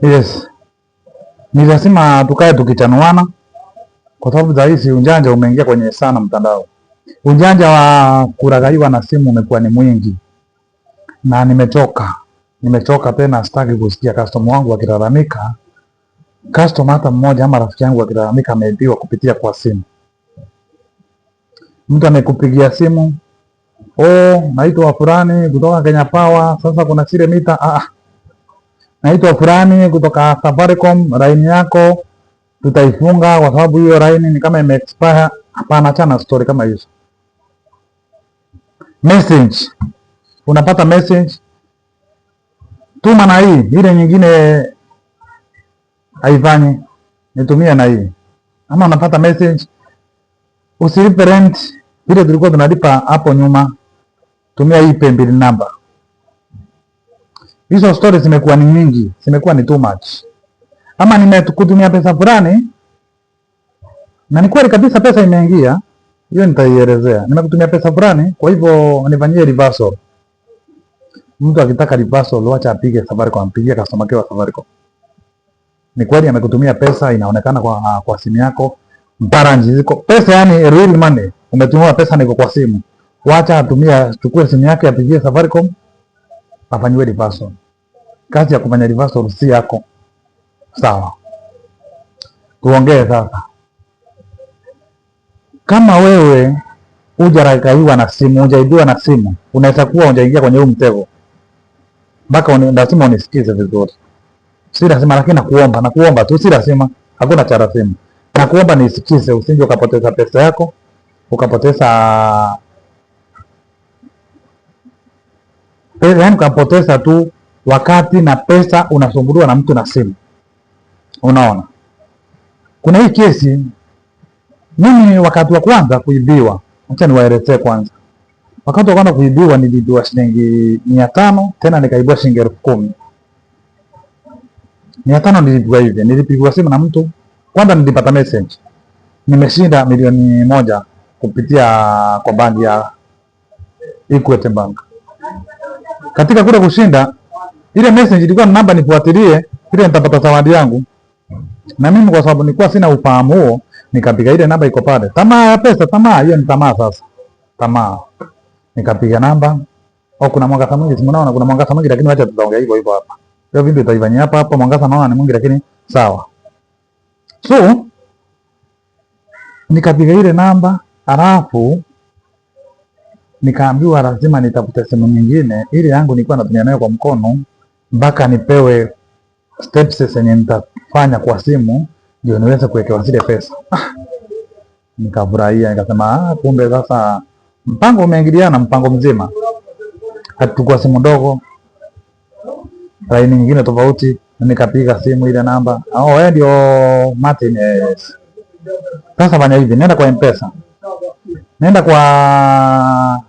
Yes. Ni lazima tukae tukichanuana kwa sababu za hizi unjanja umeingia kwenye sana mtandao. Unjanja wa kuraghaiwa na simu umekuwa ni mwingi. Na nimechoka. Nimechoka tena, sitaki kusikia customer wangu akilalamika. Customer hata mmoja ama rafiki yangu akilalamika ameibiwa kupitia kwa simu. Mtu amekupigia simu, naitwa fulani kutoka Kenya Power, sasa kuna sile mita. Naitwa fulani kutoka Safaricom, line yako tutaifunga kwa sababu hiyo line ni kama imeexpire. Hapana, achana story kama hizo. Message. Unapata message, tuma na hii, ile nyingine haifanyi, nitumia na hii. Ama unapata message, usilipe rent ile tulikuwa tunalipa hapo nyuma, tumia hii paybill number. Hizo stories zimekuwa ni nyingi, zimekuwa ni too much. Ama nimekutumia pesa fulani na ni kweli kabisa pesa imeingia, hiyo nitaielezea. Nimekutumia pesa fulani, kwa hivyo nifanyie reversal. Mtu akitaka reversal, wacha apige Safaricom, ampigie customer care wa Safaricom. Ni kweli amekutumia pesa, inaonekana kwa simu yako, balance ziko pesa, yani real money. Umetumia pesa niko kwa simu. Wacha atumia, chukue simu yake apigie Safaricom, afanywe reversal. Kazi ya kufanya reversal si yako. Sawa. Tuongee sasa. Kama wewe hujaragaiwa na simu, hujaibiwa na simu, unaweza kuwa hujaingia kwenye huu mtego. Mpaka lazima unisikize vizuri. Si lazima, lakini nakuomba tu, si lazima, hakuna cha lazima. Nakuomba nisikize, usije ukapoteza pesa yako, ukapoteza pesa, yani ukapoteza tu wakati na pesa, unasumbuliwa na mtu na simu. Unaona? Kuna hii kesi, mimi wakati wa kwanza kuibiwa, acha niwaelezee kwanza. Wakati wa kwanza kuibiwa niliibiwa shilingi 500, tena nikaibiwa shilingi 10,000. 500 niliibiwa hivi, nilipigiwa simu na mtu, kwanza nilipata message. Nimeshinda milioni 1 kupitia kwa banki ya Equity Bank. Katika kule kushinda, ile message ilikuwa na namba nifuatilie ili nitapata zawadi yangu. Na mimi kwa sababu nilikuwa sina ufahamu huo, nikapiga ile namba iko pale. Tamaa ya pesa, tamaa hiyo ni tamaa sasa. Tamaa. Nikapiga namba. Kuna mwangaza mwingi, unaona kuna mwangaza mwingi, lakini acha tutaongea hivyo hivyo hapa. Hiyo video itaifanyia hapa, mwangaza naona ni mwingi lakini sawa. So nikapiga ile namba, alafu nikaambiwa lazima nitafute simu nyingine, ile yangu nilikuwa natumia nayo kwa mkono, mpaka nipewe steps zenye nitafanya kwa simu ndio niweze kuwekewa zile pesa. Nikafurahia, nikasema kumbe sasa mpango umeingiliana, mpango mzima. Hatuchukua simu ndogo, line nyingine tofauti, nikapiga simu ile namba. Wewe ndio Martin? Yes. Sasa fanya hivi, nenda kwa M-Pesa. Nenda kwa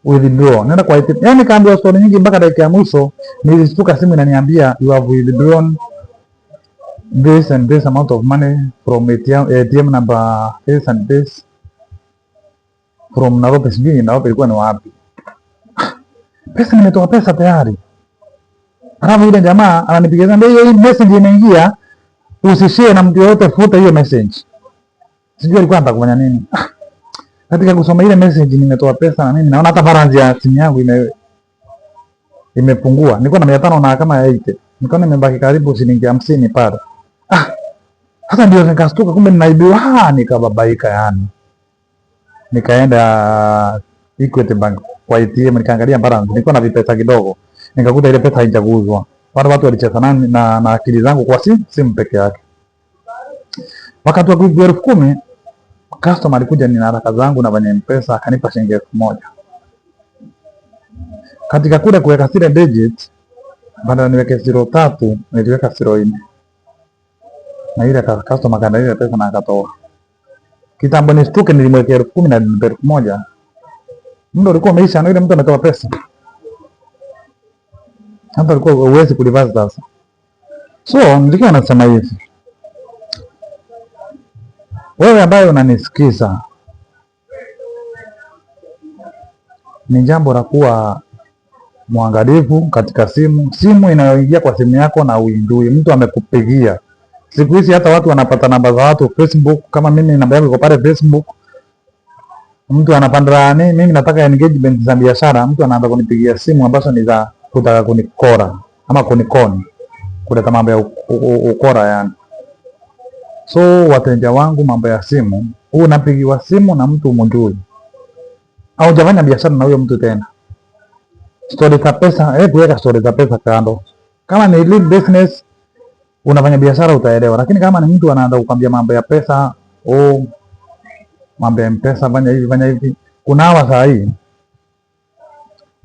withdraw. Nenda kwa yani kaambiwa story nyingi mpaka dakika ya mwisho nilistuka simu inaniambia you have withdrawn this and this amount of money from ATM number this and this from Nairobi. Sijui Nairobi ilikuwa ni wapi. Pesa nimetoa pesa tayari. Alafu yule jamaa ananipigia ndio hiyo message imeingia, usishare na mtu yote, futa hiyo message. Sijui alikuwa anataka kufanya nini. Katika kusoma ile message nimetoa pesa na mimi naona hata balance ya simu yangu imepungua. Nilikuwa na 500 na kama 80. Nilikuwa nimebaki karibu shilingi 50 pale. Hata ndio nikastuka, kumbe ninaibiwa. Nikababaika yani. Nikaenda Equity Bank kwa ATM, nikaangalia balance. Nilikuwa na vipesa kidogo. Nikakuta ile pesa haijaguzwa. Wale watu walicheza na akili zangu kwa simu peke yake. Wakati wa kuibiwa 10,000, customer alikuja nina haraka zangu na kwenye M-Pesa akanipa shilingi 1,000. Katika kule kuweka zile digit, baada niweke 03 niliweka 04. Na ile customer kana ile pesa na akatoa. Kitambo nishtuke, nilimwekea 10,000 na 1,000. Muda ulikuwa umeisha na ile mtu ametoa pesa. Hapa ulikuwa uwezi kulivaza sasa. So nilikuwa nasema hivi, wewe ambaye unanisikiza, ni jambo la kuwa mwangalifu katika simu inayoingia kwa simu yako na uindui. Mtu amekupigia. Siku hizi hata watu wanapata namba za watu Facebook, kama mimi namba yangu iko pale Facebook. Mtu anapanda mimi nataka engagement za biashara, mtu anaanza kunipigia simu ambazo ni za kutaka kunikora ama kunikoni. Kuleta mambo ya ukora yani. So wateja wangu, mambo ya simu, unapigiwa simu na mtu mjui. Au jamani biashara na huyo mtu tena. Story za pesa, weka story za pesa kando. Kama ni lead business unafanya biashara utaelewa, lakini kama ni mtu anaanza kukwambia mambo ya pesa, mambo ya M-Pesa, fanya hivi. Kuna hawa saa hii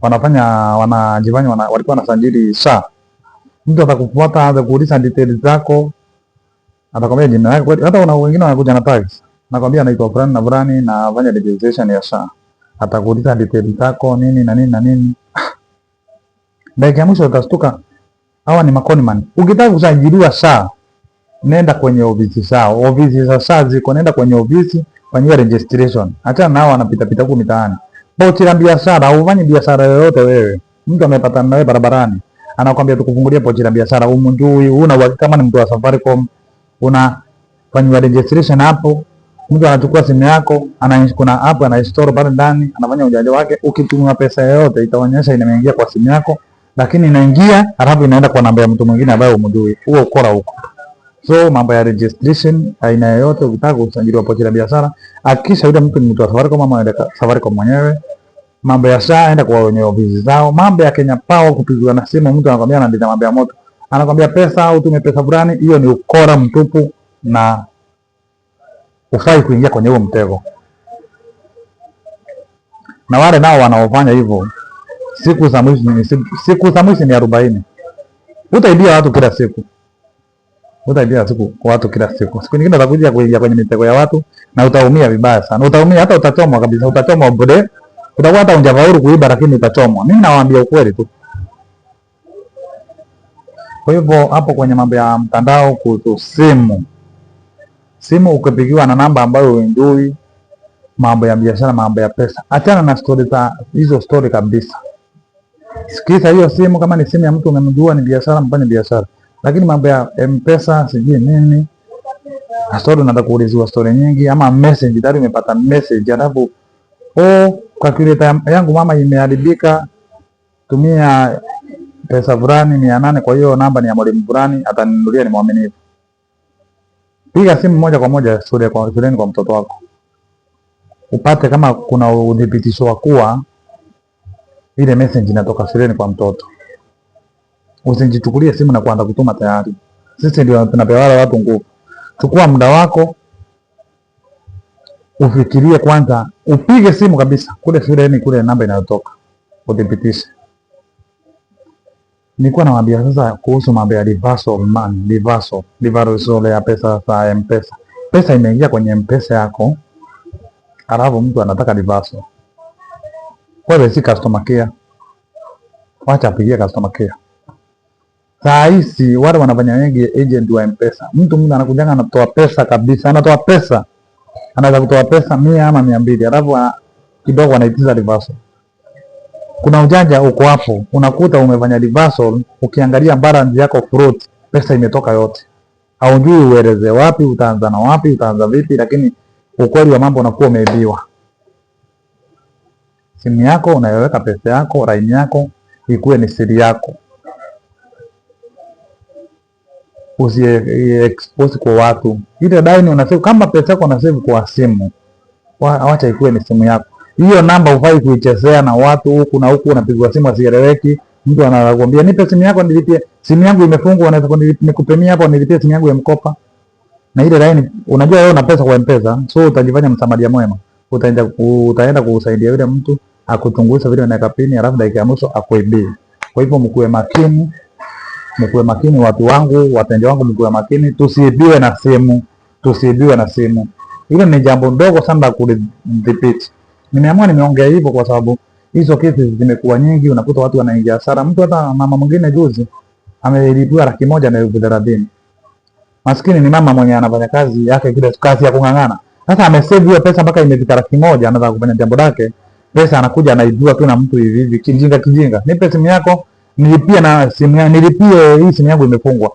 wanajifanya walikuwa wanasajili SHA. Mtu atakufuata aanze kuuliza details zako, atakwambia jina lako. Hata una wengine wanakuja na tax, nakwambia anaitwa fulani na fulani na fanya registration ya SHA. Atakuuliza details zako nini na nini na nini. Dakika ya mwisho utastuka, hawa ni maconman. Ukitaka kusajiliwa SHA, nenda kwenye ofisi zao. Ofisi za SHA ziko, nenda kwenye ofisi, fanyia registration. Acha nao wanapita pita huko mitaani. Pochi la biashara, ufanye biashara yoyote wewe. Mtu amepatana na wewe barabarani, anakuambia tukufungulie pochi la biashara, umjui, una uhakika kama ni mtu wa Safaricom, unafanyia registration hapo. Mtu anachukua simu yako, kuna app anainstall pale ndani, anafanya ujanja wake. Ukituma pesa yoyote itaonyesha inaingia kwa simu yako, lakini inaingia halafu inaenda kwa namba ya mtu mwingine ambaye umjui. Huo ukora huko. So mambo ya registration aina yoyote, ukitaka kusajiliwa pochi la biashara, hakikisha yule mtu ni mtu wa Safaricom ama anaenda Safaricom mwenyewe. Mambo ya SHA enda kwa wenye ofisi zao. Mambo ya Kenya Power kupigiwa na simu, mtu anakuambia anaandika mambo ya moto, anakuambia pesa au tume pesa fulani, hiyo ni ukora mtupu na ufai kuingia kwenye huo mtego. Na wale nao wanaofanya hivyo, siku za mwisho ni 40. Utaibia watu kila siku. Watu kila siku. Siku nyingine utakuja kuingia kwenye mitego ya watu na utaumia vibaya sana. Utaumia, hata utachomwa kabisa, utachomwa bure. Utakuwa hata unjafaulu kuiba lakini utachomwa. Mimi nawaambia ukweli tu. Kwa hivyo hapo kwenye mambo ya mtandao kuhusu simu ukipigiwa na namba ambayo huijui, mambo ya biashara, mambo ya pesa, achana na story za hizo story kabisa. Sikiza hiyo simu, kama ni simu ya mtu umemjua, ni biashara, mfanye biashara. Lakini mambo ya M-Pesa sijui nini, story unataka kuuliziwa story nyingi, ama message tayari umepata message alafu calculator yangu mama imeharibika, tumia pesa fulani 800 kwa hiyo namba ni ya mwalimu fulani, ataninunulia, ni mwaminifu. Piga simu moja kwa moja shuleni kwa mtoto wako, upate kama kuna udhibitisho wa kuwa ile message inatoka shuleni kwa mtoto. Usijichukulie simu na kuanza kutuma tayari. Sisi ndio tunapewa wale watu nguvu. Chukua muda wako, ufikirie kwanza, upige simu kabisa kule shuleni, kule namba inayotoka, udhibitishe. Nilikuwa nawaambia sasa kuhusu mambo ya reversal ya pesa za M-Pesa. Pesa imeingia kwenye M-Pesa yako, alafu mtu anataka reversal. Wewe si customer care, wacha apigie customer care. Saa hizi wale wanafanya wengi agent wa M-Pesa. Mtu anakujanga anatoa pesa kabisa, anatoa pesa. Anaweza kutoa pesa 100 ama 200, alafu kidogo anaitiza reversal. Kuna ujanja uko hapo, unakuta umefanya reversal, ukiangalia balance yako fraud, pesa imetoka yote. Haujui ueleze wapi, utaanza na wapi, utaanza vipi, lakini ukweli wa mambo unakuwa umeibiwa. Simu yako unayoweka pesa yako, line yako, ikuwe ni siri yako. Usi-expose kwa watu. Ile line unasave, kama pesa yako unasave kwa simu, acha ikuwe ni simu yako. Hiyo namba ufai kuichezea na watu huku na huku, unapigwa simu asieleweki. Mtu anakuambia nipe simu yako nilipie. Simu yangu imefungwa, unaweza nikupemia hapo nilipie simu yangu ya mkopa. Na ile line unajua wewe una pesa kwa M-Pesa, so utajifanya msamaria mwema. Utaenda kusaidia yule mtu akuchunguza vile unaweka pini, alafu dakika ya mwisho akuibie. Kwa hivyo mkuwe makini watu wangu, wateja wangu, mkuwe makini, tusiibiwe na simu. Hilo ni jambo ndogo sana la kudhibiti. Nimeamua nimeongea hivyo kwa sababu hizo kesi zimekuwa nyingi, unakuta watu wanaingia hasara. Mtu hata mama mwingine juzi amelipiwa 130,000. Maskini ni mama mwenye anafanya kazi yake kile kazi ya kung'ang'ana. Sasa amesave hiyo pesa mpaka imefika 100,000, anataka kufanya jambo lake. pesa anakuja anaibua tu na mtu hivi hivi kijinga. Nipe simu yako, nilipie na simu yangu, nilipie hii simu yangu imefungwa.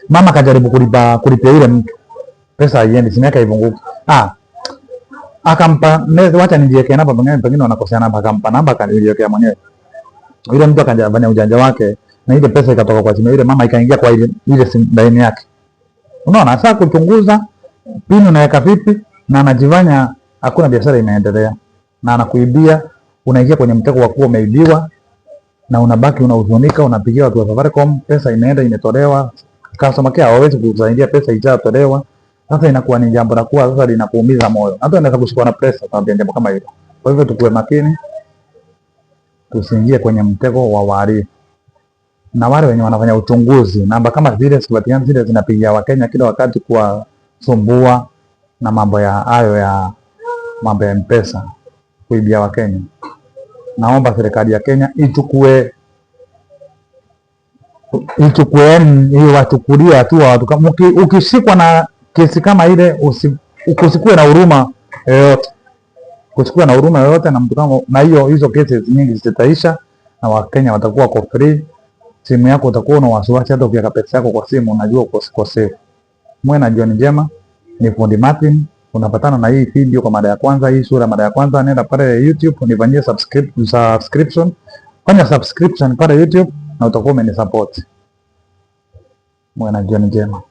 Mama kajaribu kulipia yule mtu. Pesa haiendi, simu yake haivunguki. Akampa, wacha nijiweke namba, pengine wanakosea namba, akampa namba akaniwekea mwenyewe. Yule mtu akajafanya ujanja wake na ile pesa ikatoka kwa simu ile mama ikaingia kwa ile simu ndani yake. Unaona, sasa kuchunguza pini unaweka vipi na anajifanya hakuna biashara inaendelea na anakuibia, unaingia kwenye mtego wa kuwa umeibiwa na unabaki unahuzunika, unapigia watu wa Safaricom, pesa imeenda imetolewa, customer care hawezi kusaidia, pesa haijatolewa. Sasa inakuwa ni jambo la kuwa sasa linakuumiza moyo. Hata unaweza kushikwa na pressure kwa jambo kama hilo. Kwa hivyo tukue makini, tusiingie kwenye mtego wa wahalifu. Na wale wenye wanafanya uchunguzi, namba kama zile sikubatiana zile zinapigia Wakenya kila wakati kwa sumbua na mambo ya hayo ya mambo ya M-Pesa kuibia Wakenya. Naomba serikali ya Kenya ichukue hiyo, wachukulie hatua watu kama ukishikwa na kesi kama ile usikue na huruma yoyote. Kuchukua na huruma yoyote na mtu kama na hizo kesi nyingi zitaisha na Wakenya watakuwa kwa free. Simu yako utakuwa na wasiwasi, hata ukiweka pesa yako kwa simu unajua uko safe. Mwe na jioni njema. Ni Fundi Martin. Unapatana na hii video kwa mara ya kwanza, hii sura mara ya kwanza, nenda pale YouTube unifanyie subscription. Fanya subscription pale YouTube na utakuwa umenisupport. Mwe na jioni njema.